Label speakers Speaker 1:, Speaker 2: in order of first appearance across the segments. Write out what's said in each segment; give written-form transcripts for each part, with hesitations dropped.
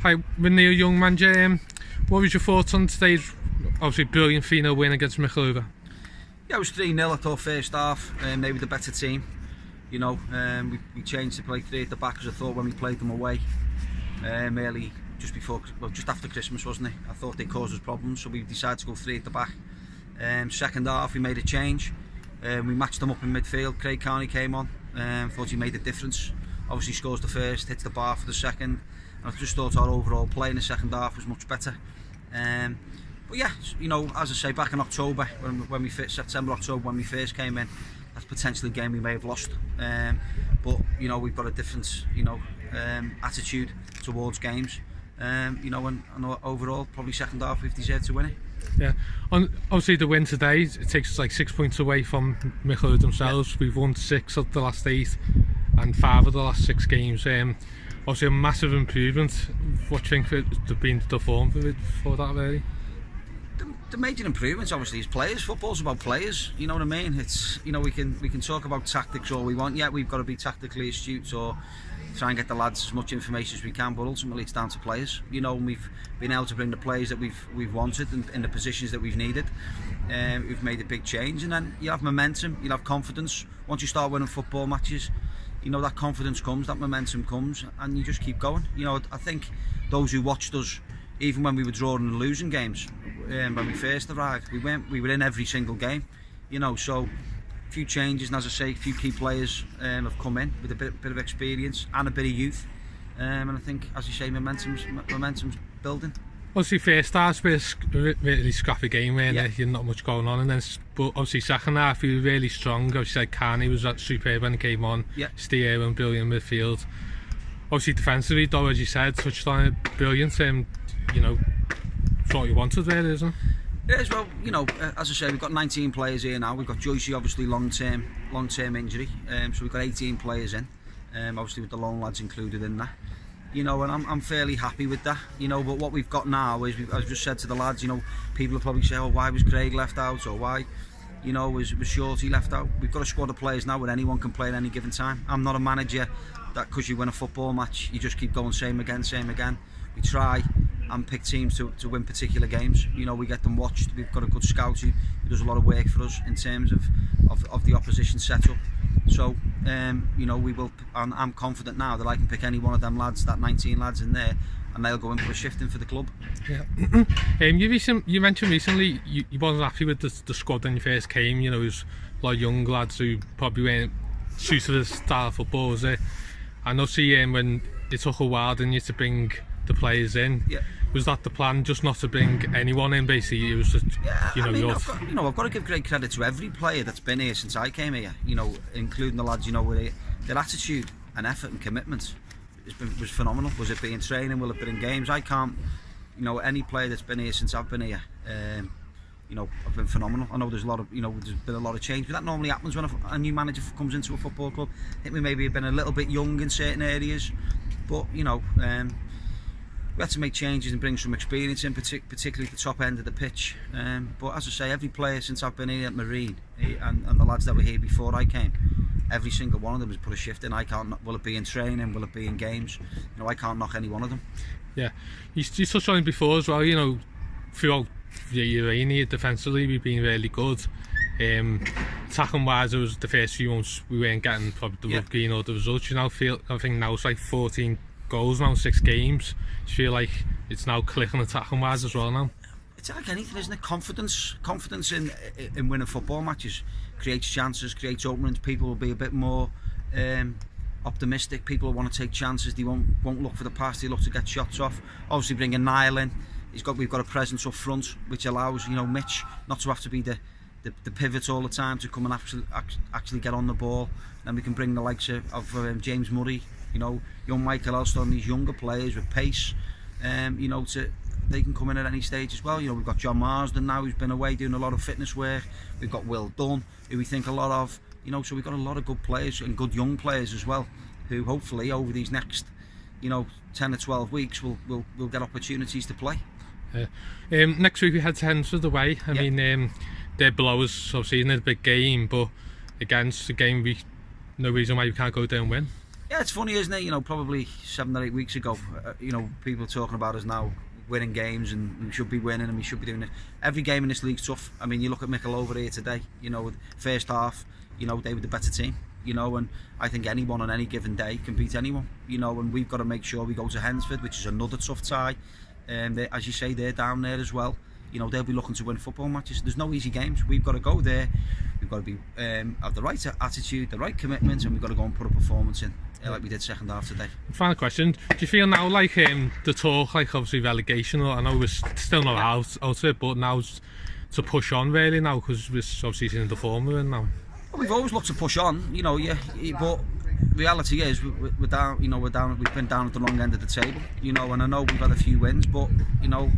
Speaker 1: Hi, when you're a young manager, what was your thoughts on today's obviously brilliant 3-0 win against Mickleover?
Speaker 2: Yeah, it was 3-0 I thought first half. They were the better team. You know, we changed to play 3 at the back because I thought when we played them away early, just after Christmas, wasn't it? I thought they caused us problems, so we decided to go 3 at the back. Second half we made a change. We matched them up in midfield. Craig Carney came on. Thought he made a difference. Obviously scores the first, hits the bar for the second. And I just thought our overall play in the second half was much better. But yeah, you know, as I say, back in October, when September, October, when we first came in, that's potentially a game we may have lost. But you know, we've got a different, attitude towards games. You know, and overall, probably second half we've deserved to win it.
Speaker 1: Yeah, obviously the win today, it takes us like 6 points away from Mickleover themselves. Yeah. We've won 6 of the last 8 and 5 of the last 6 games. Obviously a massive improvement. What do you think has been the form for that really?
Speaker 2: The major improvements obviously is players. Football's about players, you know what I mean? It's, you know, we can talk about tactics all we want. Yeah, we've got to be tactically astute or try and get the lads as much information as we can, but ultimately it's down to players. You know, we've been able to bring the players that we've wanted and in the positions that we've needed. We've made a big change, and then you have momentum, you have confidence. Once you start winning football matches, you know, that confidence comes, that momentum comes, and you just keep going. You know, I think those who watched us, even when we were drawing and losing games, when we first arrived, we were in every single game. You know, so a few changes, and as I say, a few key players have come in with a bit of experience and a bit of youth, and I think, as you say, momentum's building.
Speaker 1: Obviously first half was a really scrappy game, weren't
Speaker 2: yeah.
Speaker 1: There? Not much going on, and then but obviously second half we were really strong. Obviously like Carney was superb when he came on.
Speaker 2: Yeah.
Speaker 1: Steer and brilliant midfield. Obviously defensively, though, as you said, touchline brilliant. You know, it's what you wanted really, isn't it?
Speaker 2: It is. Well, you know, as I say, we've got 19 players here now. We've got Joycey, obviously long-term injury, so we've got 18 players in, obviously with the loan lads included in that. You know, and I'm fairly happy with that. You know, but what we've got now is, I've just said to the lads, you know, people will probably say, oh, why was Craig left out, or why, you know, was Shorty left out? We've got a squad of players now where anyone can play at any given time. I'm not a manager that because you win a football match, you just keep going same again. We try and pick teams to win particular games. You know, we get them watched. We've got a good scout who does a lot of work for us in terms of the opposition setup. So, you know, we will. And I'm confident now that I can pick any one of them lads, that 19 lads in there, and they'll go in for a shifting for the club.
Speaker 1: Yeah. You mentioned recently you wasn't happy with the squad when you first came. You know, it was a lot of young lads who probably weren't suited to the style of football, was it? And obviously, when it took a while, didn't you, to bring the players in?
Speaker 2: Yeah.
Speaker 1: Was that the plan, just not to bring anyone in? Basically, it was just,
Speaker 2: yeah,
Speaker 1: you know,
Speaker 2: I've got to give great credit to every player that's been here since I came here. You know, including the lads. You know, their attitude and effort and commitment was phenomenal. Was it be in training? Will it be in games? I can't. You know, any player that's been here since I've been here, you know, have been phenomenal. I know there's been a lot of change, but that normally happens when a new manager comes into a football club. I think we maybe have been a little bit young in certain areas, but you know. We had to make changes and bring some experience in, particularly at the top end of the pitch. But as I say, every player since I've been here at Marine, and the lads that were here before I came, every single one of them has put a shift in. Will it be in training? Will it be in games? You know, I can't knock any one of them. Yeah,
Speaker 1: you touched on it before as well. You know, throughout your reign here defensively, we've been really good. Attacking wise, it was the first few months we weren't getting probably the green or the results. You know, I think now it's like 14 goals now in 6 games. Do you feel like it's now clicking attacking wise as well now?
Speaker 2: It's like anything, isn't it? Confidence in winning football matches creates chances, creates openings. People will be a bit more optimistic. People will want to take chances. They won't look for the pass. They look to get shots off. Obviously, bringing Niall in, we've got a presence up front which allows, you know, Mitch not to have to be the pivot all the time, to come and actually get on the ball. Then we can bring the likes of James Murray, you know, young Michael Elston, these younger players with pace, you know, they can come in at any stage as well. You know, we've got John Marsden now, who's been away doing a lot of fitness work. We've got Will Dunn, who we think a lot of. You know, so we've got a lot of good players and good young players as well, who hopefully over these next, you know, 10 or 12 weeks will get opportunities to play.
Speaker 1: Next week we head to Hensford away. I mean, they're below us, obviously, in a big game, but against the game, no reason why you can't go down and win.
Speaker 2: Yeah, it's funny, isn't it? You know, probably 7 or 8 weeks ago, you know, people talking about us now winning games and we should be winning and we should be doing it. Every game in this league's tough. I mean, you look at Mickleover here today, you know, first half, you know, they were the better team, you know, and I think anyone on any given day can beat anyone, you know, and we've got to make sure we go to Hensford, which is another tough tie. As you say, they're down there as well. You know, they'll be looking to win football matches. There's no easy games. We've got to go there. We've got to be have the right attitude, the right commitment, and we've got to go and put a performance in, like we did second half today.
Speaker 1: Final question: do you feel now like the talk, like obviously relegation? I know we're still not out of it, but now to push on really now because we're obviously seeing the form we're in now.
Speaker 2: Well, we've always looked to push on, you know. Yeah, but reality is we're down. You know, we've been down at the wrong end of the table. You know, and I know we've had a few wins, but you know,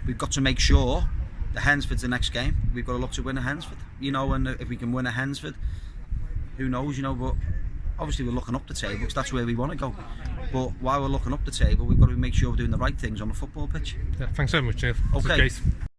Speaker 2: we've got to make sure the Hensford's the next game. We've got to look to win a Hensford, you know, and if we can win a Hensford, who knows, you know, but obviously we're looking up the table because that's where we want to go. But while we're looking up the table, we've got to make sure we're doing the right things on the football pitch.
Speaker 1: Yeah, thanks so much, Neil.
Speaker 2: Okay.